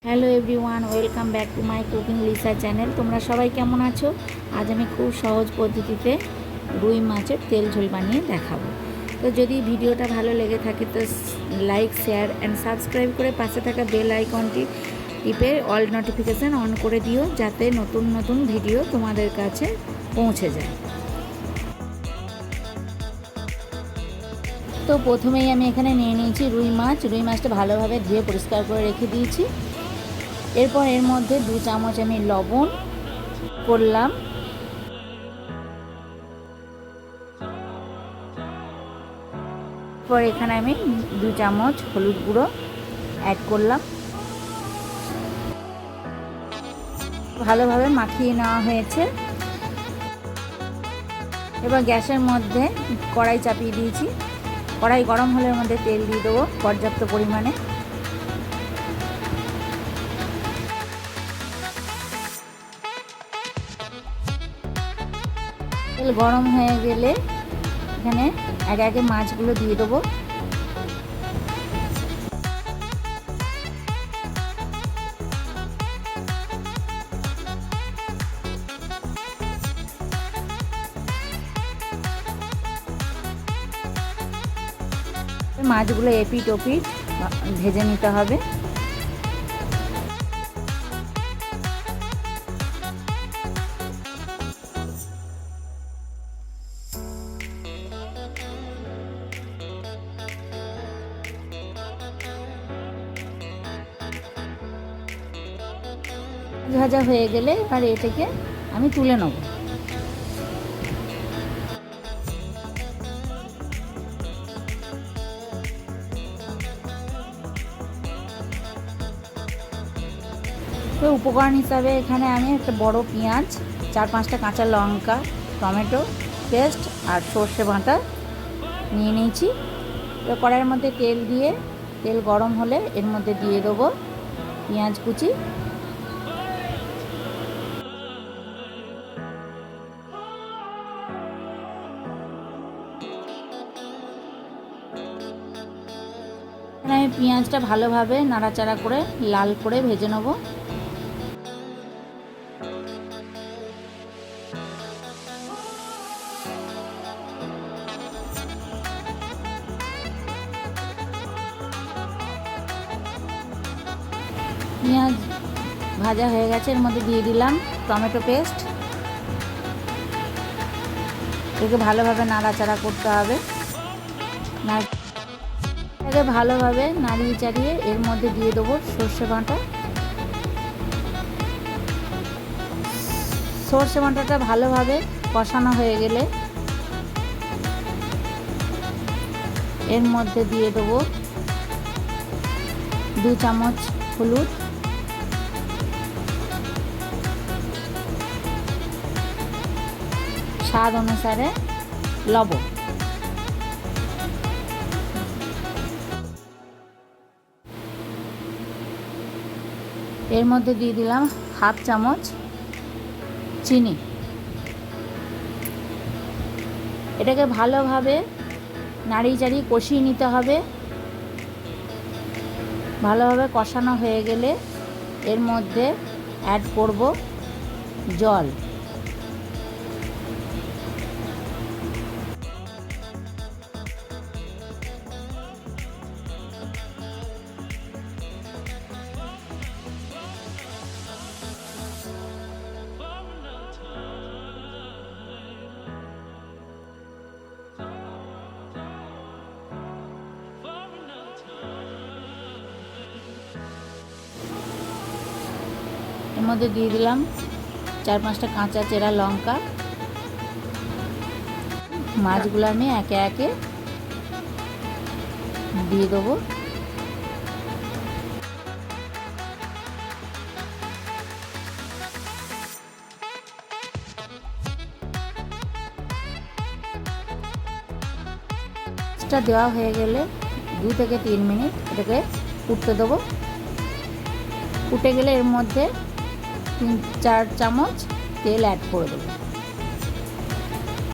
Hello everyone, welcome back to my cooking Lisa channel. তোমরা সবাই কেমন আছো? আজ আমি খুব সহজ পদ্ধতিতে রুই মাছের তেল ঝোল বানিয়ে দেখাবো। তো যদি ভিডিওটা ভালো লেগে থাকে তো লাইক, শেয়ার অ্যান্ড সাবস্ক্রাইব করে পাশে থাকা বেল আইকনটি টিপে অল নোটিফিকেশান অন করে দিও, যাতে নতুন নতুন ভিডিও তোমাদের কাছে পৌঁছে যায়। তো প্রথমেই আমি এখানে নিয়ে নিয়েছি রুই মাছটা ভালোভাবে ধুয়ে পরিষ্কার করে রেখে দিয়েছি। এরপর এর মধ্যে 2 চামচ আমি লবণ করলাম, এরপর এখানে আমি 2 চামচ হলুদ গুঁড়ো অ্যাড করলাম। ভালোভাবে মাখিয়ে নেওয়া হয়েছে। এবার গ্যাসের মধ্যে কড়াই চাপিয়ে দিয়েছি। কড়াই গরম হলে এর মধ্যে তেল দিয়ে দেবো পর্যাপ্ত পরিমাণে। তেল গরম হয়ে গেলে এখানে একে একে মাছগুলো দিয়ে দেবো। মাছগুলো এপিট ওপিট ভেজে নিতে হবে। ভাজা হয়ে গেলে এবার এটাকে আমি তুলে নেব। তো উপকরণ হিসাবে এখানে আমি একটা বড় পেঁয়াজ, 4-5টা কাঁচা লঙ্কা, টমেটো পেস্ট আর সর্ষে বাটা নিয়ে নিয়েছি। তো কড়াইয়ের মধ্যে তেল দিয়ে তেল গরম হলে এর মধ্যে দিয়ে দেবো পেঁয়াজ কুচি। আমি পেঁয়াজটা ভালোভাবে নাড়াচাড়া করে লাল করে ভেজে নেব। পেঁয়াজ ভাজা হয়ে গেছে, এর মধ্যে দিয়ে দিলাম টমেটো পেস্ট। একে ভালোভাবে নাড়াচাড়া করতে হবে। এটাকে ভালোভাবে নাড়িয়ে চাড়িয়ে এর মধ্যে দিয়ে দেবো সর্ষে বাটা। সর্ষে বাটাটা ভালোভাবে কষানো হয়ে গেলে এর মধ্যে দিয়ে দেবো 2 চামচ হলুদ, স্বাদ অনুসারে লবণ, এর মধ্যে দিয়ে দিলাম 1/2 চামচ চিনি। এটাকে ভালোভাবে নাড়িয়ে চাড়িয়ে কষিয়ে নিতে হবে। ভালোভাবে কষানো হয়ে গেলে এর মধ্যে অ্যাড করব জল। এর মধ্যে দিয়ে দিলাম 4-5টা কাঁচা চেরা লঙ্কা। মাছগুলো আমি একে একে দিয়ে দেবো। মাছটা দেওয়া হয়ে গেলে 2 থেকে 3 মিনিট এটাকে ফুটতে দেবো। ফুটে গেলে এর মধ্যে 3-4 চামচ তেল অ্যাড করে দেবো।